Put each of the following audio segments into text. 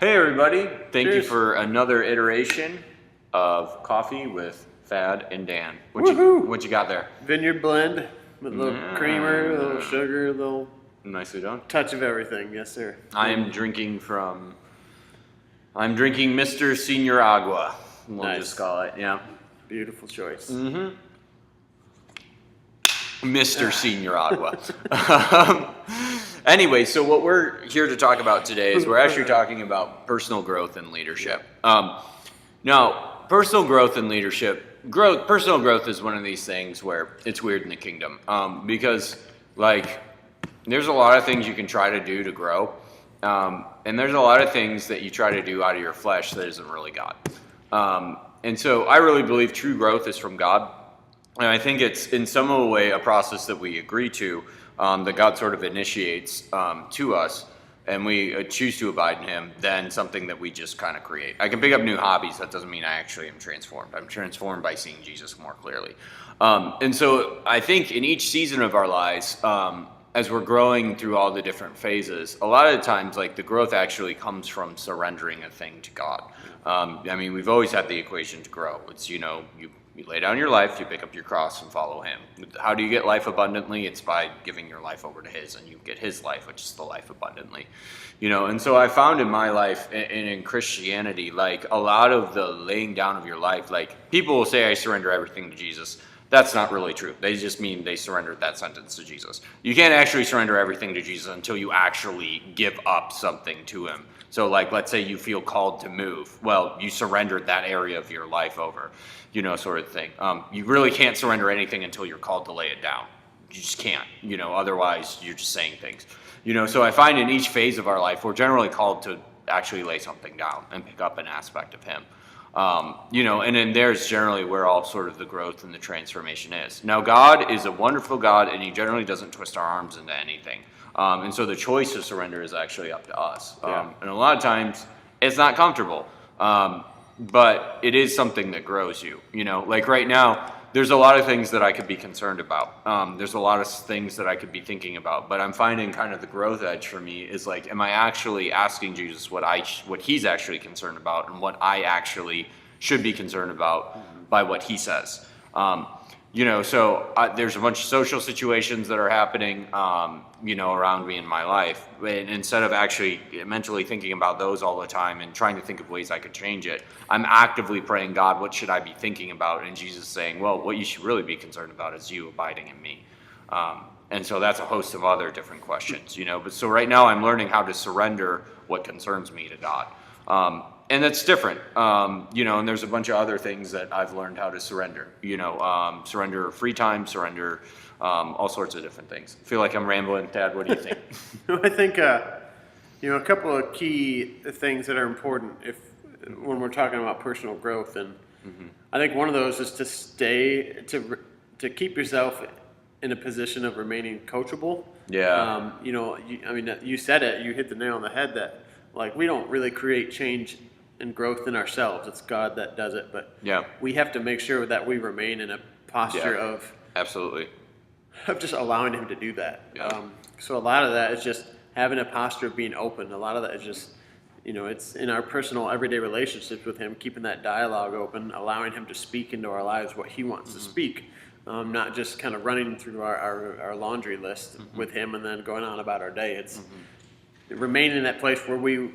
Hey everybody, thank you Cheers. for another iteration of Coffee with Thad and Dan. Woohoo! What you got there? Vineyard blend with a little creamer, a little sugar, a little Nicely done. touch of everything. Yes, sir. I'm drinking Mr. Senior Agua. We'll Nice. just call it, yeah. Beautiful choice. Mr. Senior Agua. Anyway, so what we're here to talk about today is we're actually talking about personal growth and leadership. Now, personal growth and leadership, personal growth is one of these things where it's weird in the kingdom because, like, there's a lot of things you can try to do to grow, and there's a lot of things that you try to do out of your flesh that isn't really God. And so I really believe true growth is from God. And I think it's in some way a process that we agree to, that God sort of initiates to us, and we choose to abide in Him, than something that we just kind of create. I can pick up new hobbies. That doesn't mean I actually am transformed. I'm transformed by seeing Jesus more clearly. And so I think in each season of our lives, as we're growing through all the different phases, a lot of the times, like, the growth actually comes from surrendering a thing to God. I mean, we've always had the equation to grow. It's, you lay down your life, you pick up your cross and follow Him. How do you get life abundantly? It's by giving your life over to His, and you get His life, which is the life abundantly. And so I found in my life and in Christianity, like, a lot of the laying down of your life, like, people will say, I surrender everything to Jesus. That's not really true. They just mean they surrendered that sentence to Jesus. You can't actually surrender everything to Jesus until you actually give up something to Him. So, like, let's say you feel called to move. Well, you surrendered that area of your life over, sort of thing. You really can't surrender anything until you're called to lay it down. You just can't, otherwise you're just saying things. So I find in each phase of our life, we're generally called to actually lay something down and pick up an aspect of Him. And then there's generally where all sort of the growth and the transformation is. Now, God is a wonderful God, and He generally doesn't twist our arms into anything. And so the choice to surrender is actually up to us. And a lot of times it's not comfortable, but it is something that grows you. Like right now, there's a lot of things that I could be concerned about. There's a lot of things that I could be thinking about, but I'm finding kind of the growth edge for me is like, am I actually asking Jesus what He's actually concerned about and what I actually should be concerned about by what He says? So there's a bunch of social situations that are happening, around me in my life. And instead of actually mentally thinking about those all the time and trying to think of ways I could change it, I'm actively praying, God, what should I be thinking about? And Jesus saying, well, what you should really be concerned about is you abiding in me. And so that's a host of other different questions, But so right now I'm learning how to surrender what concerns me to God. And that's different, and there's a bunch of other things that I've learned how to surrender, surrender free time, surrender all sorts of different things. I feel like I'm rambling. Dad, what do you think? I think a couple of key things that are important when we're talking about personal growth, and I think one of those is to keep yourself in a position of remaining coachable. Yeah. You said it. You hit the nail on the head that, like, we don't really create change and growth in ourselves. It's God that does it. But we have to make sure that we remain in a posture of absolutely just allowing Him to do that. Yeah. So a lot of that is just having a posture of being open. A lot of that is just, it's in our personal everyday relationships with Him, keeping that dialogue open, allowing Him to speak into our lives what He wants to speak. Not just kind of running through our laundry list with Him and then going on about our day. It's remaining in that place where we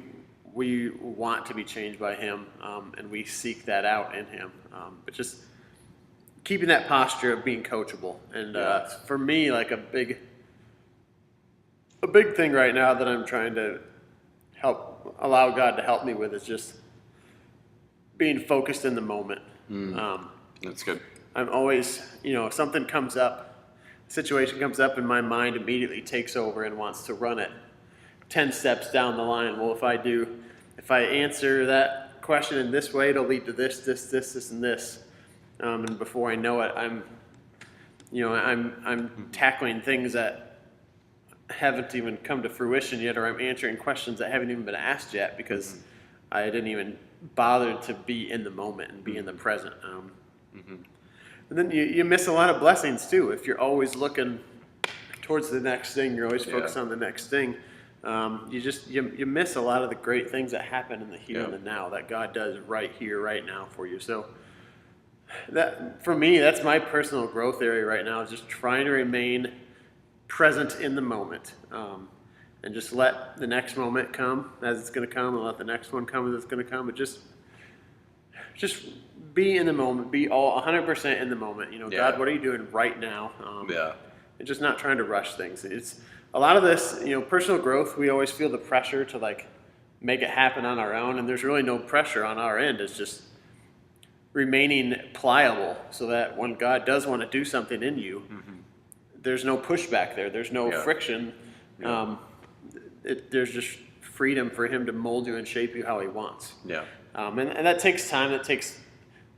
want to be changed by Him, and we seek that out in Him. But just keeping that posture of being coachable. And for me, like a big thing right now that I'm trying to allow God to help me with is just being focused in the moment. That's good. I'm always, if something comes up, situation comes up, and my mind immediately takes over and wants to run it 10 steps down the line. Well, if I answer that question in this way, it'll lead to this, and this. And before I know it, I'm tackling things that haven't even come to fruition yet, or I'm answering questions that haven't even been asked yet because I didn't even bother to be in the moment and be in the present. And then you miss a lot of blessings too if you're always looking towards the next thing. You're always focused on the next thing. you miss a lot of the great things that happen in the here and the now that God does right here, right now for you. So that, for me, that's my personal growth area right now, is just trying to remain present in the moment, and just let the next moment come as it's going to come, and let the next one come as it's going to come, and just be in the moment, be all 100% in the moment. You know, God, what are you doing right now? And just not trying to rush things. It's a lot of this, you know, personal growth. We always feel the pressure to like make it happen on our own, and there's really no pressure on our end. It's just remaining pliable, so that when God does want to do something in you, there's no pushback there. There's no friction. There's just freedom for Him to mold you and shape you how He wants. And that takes time. That takes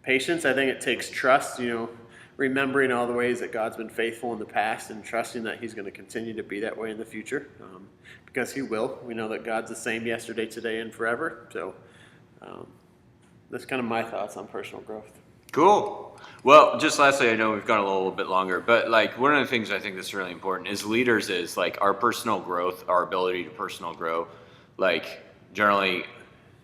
patience. I think it takes trust. You know, remembering all the ways that God's been faithful in the past, and trusting that He's going to continue to be that way in the future, because He will. We know that God's the same yesterday, today, and forever. So that's kind of my thoughts on personal growth. Cool. Well, just lastly, I know we've gone a little bit longer, but like one of the things I think that's really important is leaders is like our personal growth, our ability to personal grow. Like generally,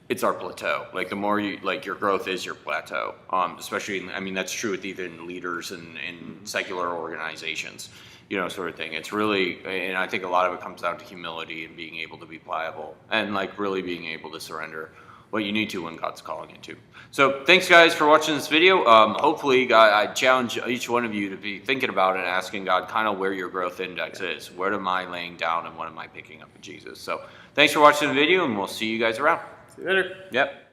it's our plateau. Like the more you, like your growth is your plateau. Especially, I mean, that's true with even leaders in secular organizations, you know, sort of thing. It's really, and I think a lot of it comes down to humility and being able to be pliable and like really being able to surrender what you need to when God's calling you to. So thanks guys for watching this video. Hopefully I challenge each one of you to be thinking about it and asking God kind of where your growth index is. What am I laying down and what am I picking up in Jesus? So thanks for watching the video, and we'll see you guys around. See you later. Yep.